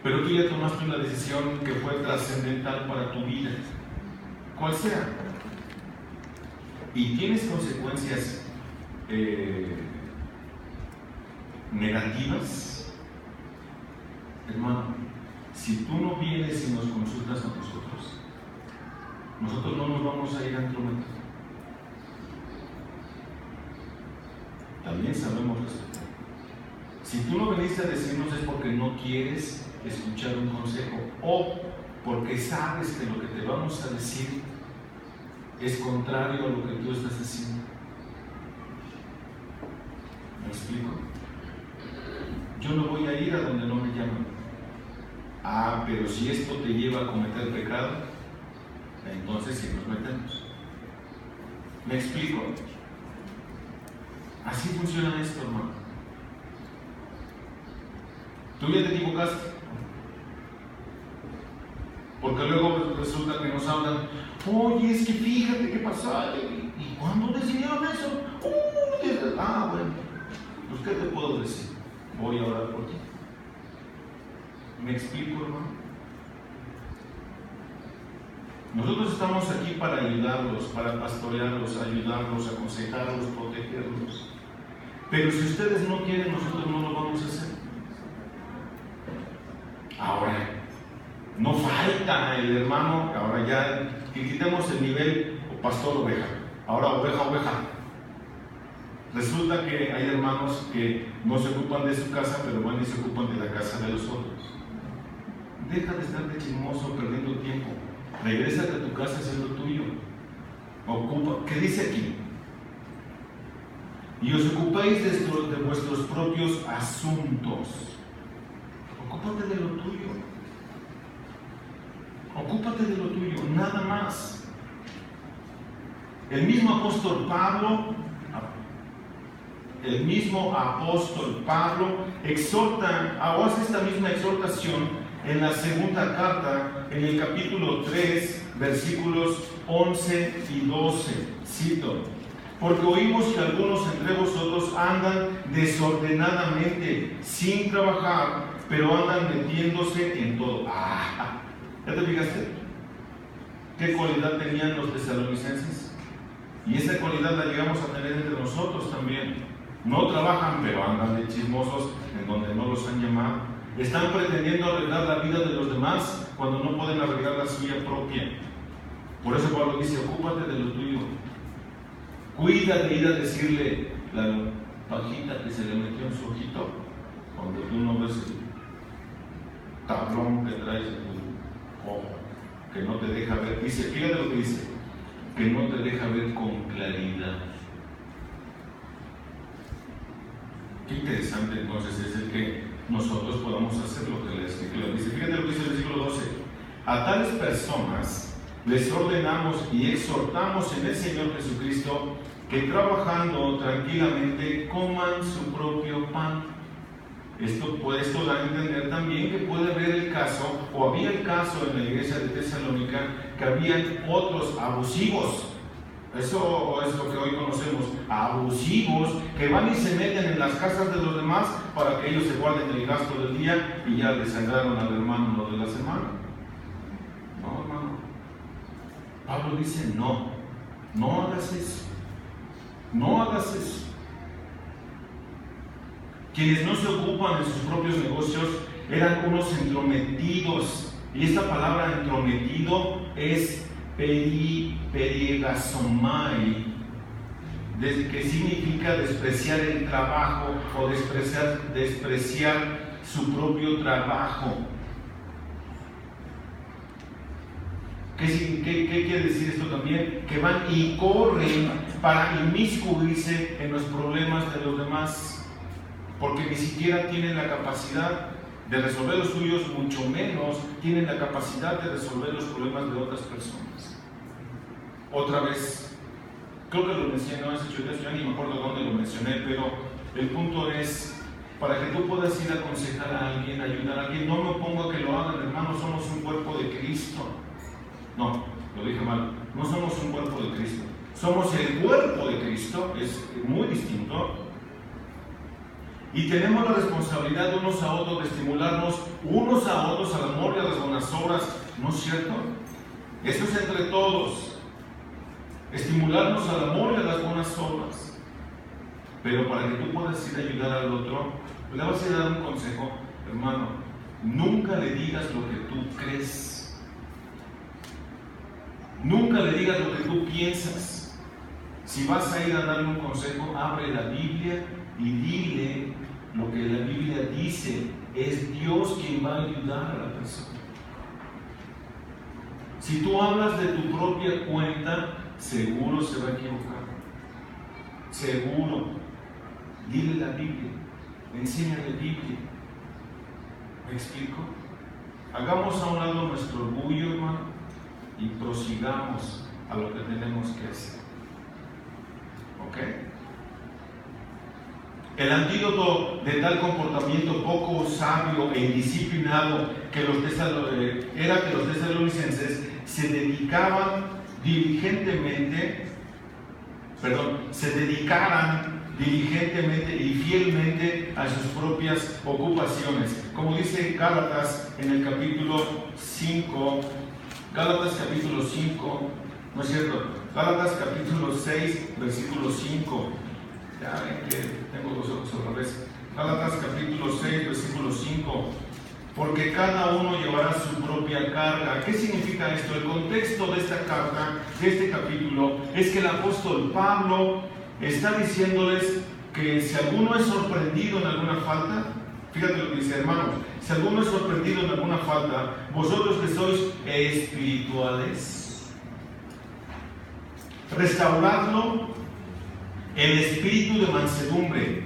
Pero tú ya tomaste una decisión que fue trascendental para tu vida, cual sea, y tienes consecuencias negativas, hermano. Si tú no vienes y nos consultas a nosotros no nos vamos a ir a entrometer. También sabemos respetar. Si tú no veniste a decirnos es porque no quieres escuchar un consejo o porque sabes que lo que te vamos a decir es contrario a lo que tú estás haciendo. ¿Me explico? Yo no voy a ir a donde no me llaman. Pero si esto te lleva a cometer pecado, entonces sí nos metemos. ¿Me explico? Así funciona esto, hermano. Tú ya te equivocaste. Porque luego resulta que nos hablan, oye, es que fíjate qué pasó. ¿Y cuándo decidieron eso? Bueno, pues ¿qué te puedo decir? Voy a orar por ti. ¿Me explico, hermano? Nosotros estamos aquí para ayudarlos, para pastorearlos, ayudarlos, aconsejarlos, protegerlos. Pero si ustedes no quieren, nosotros no lo vamos a hacer. Ahora, no falta el hermano, ahora ya quitemos el nivel pastor oveja, ahora oveja. Resulta que hay hermanos que no se ocupan de su casa, pero van y se ocupan de la casa de los otros. Deja de estar de chismoso perdiendo tiempo. Regrésate a tu casa haciendo tuyo. Ocupa, ¿qué dice aquí? Y os ocupáis de vuestros propios asuntos. Ocúpate de lo tuyo. Ocúpate de lo tuyo, nada más. El mismo apóstol Pablo exhorta, o hace esta misma exhortación en la segunda carta, en el capítulo 3, versículos 11 y 12. Cito: porque oímos que algunos entre vosotros andan desordenadamente, sin trabajar, pero andan metiéndose en todo. ¿Ya te fijaste? ¿Qué cualidad tenían los tesalonicenses? Y esa cualidad la llegamos a tener entre nosotros también. No trabajan, pero andan de chismosos en donde no los han llamado. Están pretendiendo arreglar la vida de los demás cuando no pueden arreglar la suya propia. Por eso Pablo dice, ocúpate de lo tuyo. Cuida de ir a decirle la pajita que se le metió en su ojito cuando tú no ves el tablón que traes en tu ojo, que no te deja ver. Dice, fíjate lo que dice, que no te deja ver con claridad. Qué interesante entonces es el que nosotros podamos hacer lo que la Escritura dice. Fíjate lo que dice el versículo 12. A tales personas les ordenamos y exhortamos en el Señor Jesucristo que trabajando tranquilamente coman su propio pan. Esto da a entender también que puede haber el caso, o había el caso en la iglesia de Tesalónica, que habían otros abusivos, Eso es lo que hoy conocemos, abusivos, que van y se meten en las casas de los demás para que ellos se guarden el gasto del día y ya le sangraron al hermano lo de la semana. No, hermano. Pablo dice, no hagas eso. No hagas eso. Quienes no se ocupan de sus propios negocios eran unos entrometidos. Y esta palabra entrometido es periegasomai, que significa despreciar el trabajo o despreciar su propio trabajo. ¿Qué quiere decir esto también? Que van y corren para inmiscuirse en los problemas de los demás, porque ni siquiera tienen la capacidad de resolver los suyos, mucho menos tienen la capacidad de resolver los problemas de otras personas. Otra vez, creo que lo mencioné hace 8 días, ya ni me acuerdo dónde lo mencioné, pero el punto es, para que tú puedas ir a aconsejar a alguien, ayudar a alguien, no me opongo a que lo hagan, hermanos, somos un cuerpo de Cristo. No, lo dije mal, no somos un cuerpo de Cristo, somos el cuerpo de Cristo, es muy distinto. Y tenemos la responsabilidad de unos a otros de estimularnos unos a otros al amor y a las buenas obras, ¿no es cierto? Eso es entre todos, estimularnos al amor y a las buenas obras. Pero para que tú puedas ir a ayudar al otro, le vas a dar un consejo, hermano, nunca le digas lo que tú crees, nunca le digas lo que tú piensas. Si vas a ir a darle un consejo, abre la Biblia y dile lo que la Biblia dice. Es Dios quien va a ayudar a la persona. Si tú hablas de tu propia cuenta, seguro se va a equivocar. Seguro. Dile la Biblia, enséñale Biblia. ¿Me explico? Hagamos a un lado nuestro orgullo, hermano, y prosigamos a lo que tenemos que hacer. ¿Ok? El antídoto de tal comportamiento poco sabio e indisciplinado era que los tesalonicenses se dedicaran diligentemente y fielmente a sus propias ocupaciones. Como dice Gálatas en el capítulo 5, Gálatas capítulo 5, ¿no es cierto? Gálatas capítulo 6, versículo 5. Ya ven que tengo los ojos otra vez. Gálatas capítulo 6, versículo 5. Porque cada uno llevará su propia carga. ¿Qué significa esto? El contexto de esta carta, de este capítulo, es que el apóstol Pablo está diciéndoles que si alguno es sorprendido en alguna falta, fíjate lo que dice, hermanos, si alguno es sorprendido en alguna falta, vosotros que sois espirituales, restauradlo en espíritu de mansedumbre,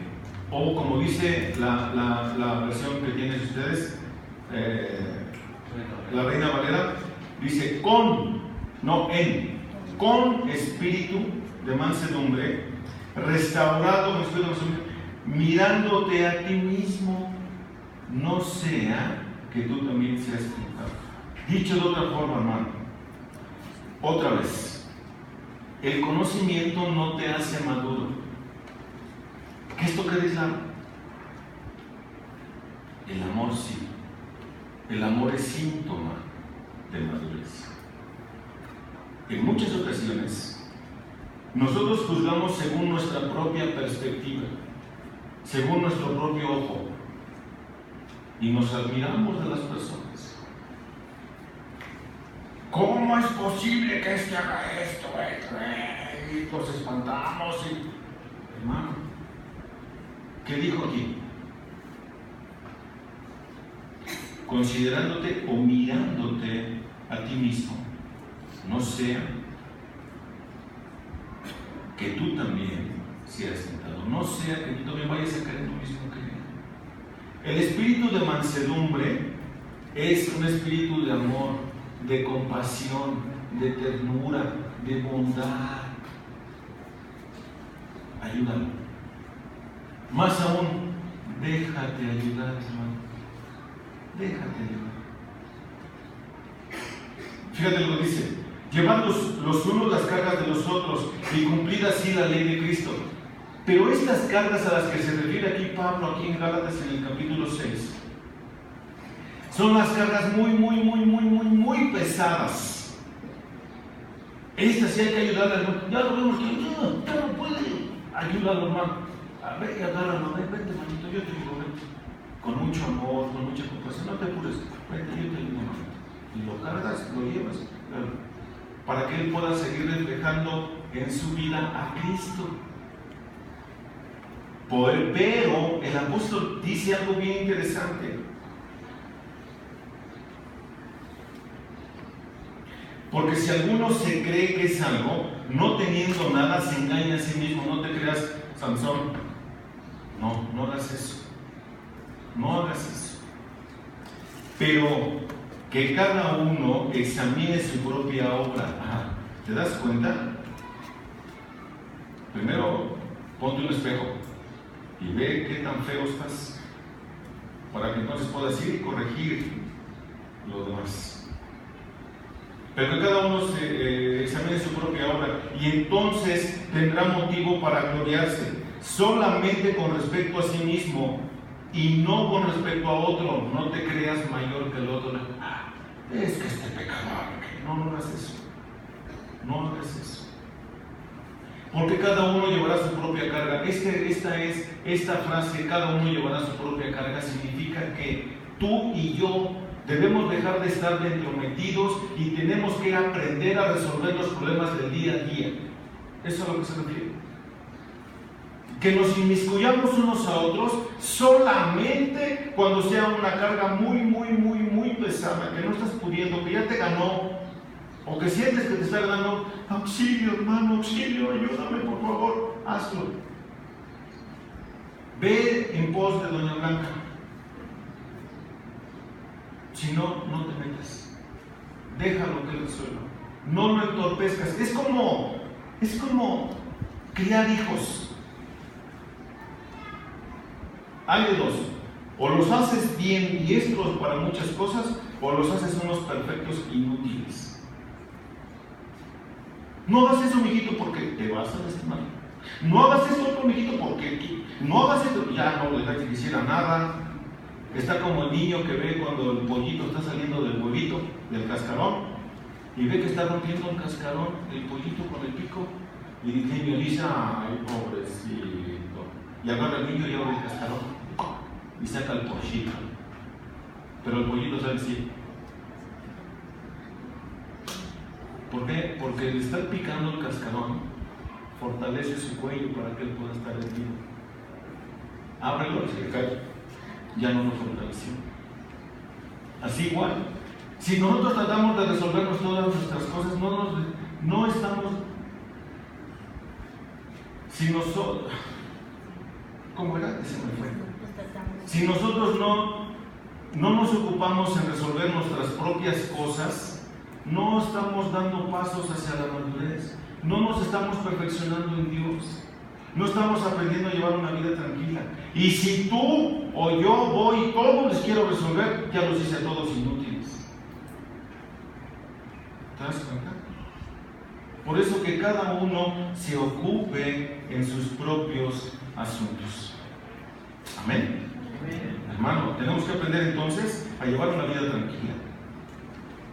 o como dice la versión que tienen ustedes, la Reina Valera, dice con espíritu de mansedumbre, restaurado en espíritu de mansedumbre, mirándote a ti mismo, no sea que tú también seas tentado. Dicho de otra forma, hermano, otra vez, el conocimiento no te hace maduro. ¿Qué es tocar Islam? El amor sí. El amor es síntoma de madurez. En muchas ocasiones, nosotros juzgamos según nuestra propia perspectiva, según nuestro propio ojo, y nos admiramos de las personas. ¿Cómo es posible que este haga esto? Y nos espantamos. Hermano, ¿qué dijo aquí? Considerándote o mirándote a ti mismo, no sea que tú también seas tentado, no sea que tú también vayas a caer en lo mismo que él. El espíritu de mansedumbre es un espíritu de amor, de compasión, de ternura, de bondad. Ayúdalo. Más aún, déjate ayudar, hermano. Déjate ayudar. Fíjate lo que dice. llevad los unos las cargas de los otros y cumplid así la ley de Cristo. Pero estas cargas a las que se refiere aquí Pablo, aquí en Gálatas en el capítulo 6, son las cargas muy pesadas. Estas sí hay que ayudarle al hermano. Ya lo vemos que ya no puede ayudar al hermano. A ver, agárralo, vente manito, yo te digo, vente. Con mucho amor, con mucha compasión, no te apures, vente, yo te digo, manito. Y lo cargas, lo llevas, claro, para que él pueda seguir reflejando en su vida a Cristo. Pero el apóstol dice algo bien interesante. Porque si alguno se cree que es algo, no teniendo nada, se engaña a sí mismo. No te creas, Sansón. No hagas eso. No hagas eso. Pero que cada uno examine su propia obra. ¿Te das cuenta? Primero, ponte un espejo y ve qué tan feo estás, para que entonces puedas ir y corregir lo demás. Pero que cada uno se examine su propia obra y entonces tendrá motivo para gloriarse solamente con respecto a sí mismo y no con respecto a otro. No te creas mayor que el otro. Es que este pecador. No hagas eso. No hagas eso. Porque cada uno llevará su propia carga. Esta frase, cada uno llevará su propia carga, significa que tú y yo debemos dejar de estar entrometidos y tenemos que aprender a resolver los problemas del día a día. Eso es a lo que se refiere. Que nos inmiscuyamos unos a otros solamente cuando sea una carga muy pesada, que no estás pudiendo, que ya te ganó, o que sientes que te está ganando. Auxilio, hermano, auxilio, ayúdame, por favor, hazlo. Ve en pos de doña Blanca. Si no, no te metas. Déjalo que él resuelva. No lo entorpezcas. Es como criar hijos. Hay de dos. O los haces bien diestros para muchas cosas, o los haces unos perfectos inútiles. No hagas eso, mijito, porque te vas a lastimar. No hagas esto, mijito, porque no hagas esto. Ya no le das que hiciera nada. Está como el niño que ve cuando el pollito está saliendo del huevito, del cascarón, y ve que está rompiendo un cascarón, el pollito con el pico, y el niño dice, ay, pobrecito. Y agarra el niño y abre el cascarón, y saca el pollito. Pero el pollito sale así. ¿Por qué? Porque el estar picando el cascarón fortalece su cuello para que él pueda estar erguido. Ábrelo y se le cae. Ya no lo fortaleció. Así igual, si nosotros tratamos de resolvernos todas nuestras cosas, no estamos. Si nosotros, ¿cómo era? Se me fue. Si nosotros no nos ocupamos en resolver nuestras propias cosas, no estamos dando pasos hacia la madurez, no nos estamos perfeccionando en Dios. No estamos aprendiendo a llevar una vida tranquila. Y si tú o yo voy y todos les quiero resolver, ya los hice a todos inútiles. ¿Te das cuenta? Por eso que cada uno se ocupe en sus propios asuntos. Amén. Hermano, tenemos que aprender entonces a llevar una vida tranquila.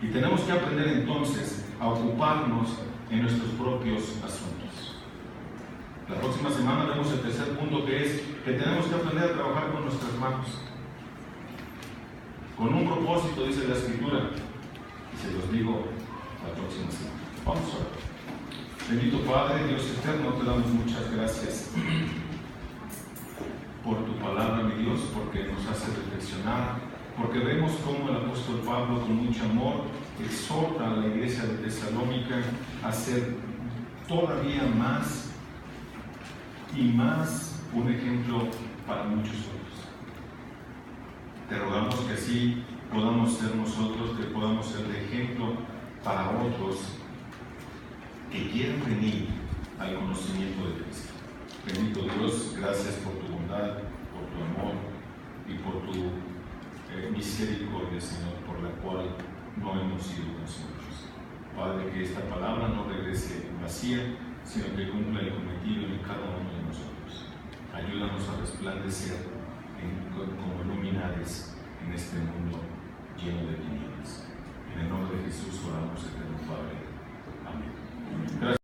Y tenemos que aprender entonces a ocuparnos en nuestros propios asuntos. La próxima semana vemos el tercer punto, que es que tenemos que aprender a trabajar con nuestras manos. Con un propósito, dice la Escritura. Y se los digo la próxima semana. Vamos a ver. Bendito Padre, Dios eterno, te damos muchas gracias por tu palabra, mi Dios, porque nos hace reflexionar, porque vemos cómo el apóstol Pablo, con mucho amor, exhorta a la iglesia de Tesalónica a ser todavía más y más un ejemplo para muchos otros. Te rogamos que así podamos ser nosotros, que podamos ser de ejemplo para otros que quieran venir al conocimiento de Cristo. Bendito Dios, gracias por tu bondad, por tu amor y por tu misericordia, Señor, por la cual no hemos sido nosotros. Padre, que esta palabra no regrese vacía, sino que cumpla el cometido en cada uno de nosotros. Ayúdanos a resplandecer como luminares en este mundo lleno de tinieblas.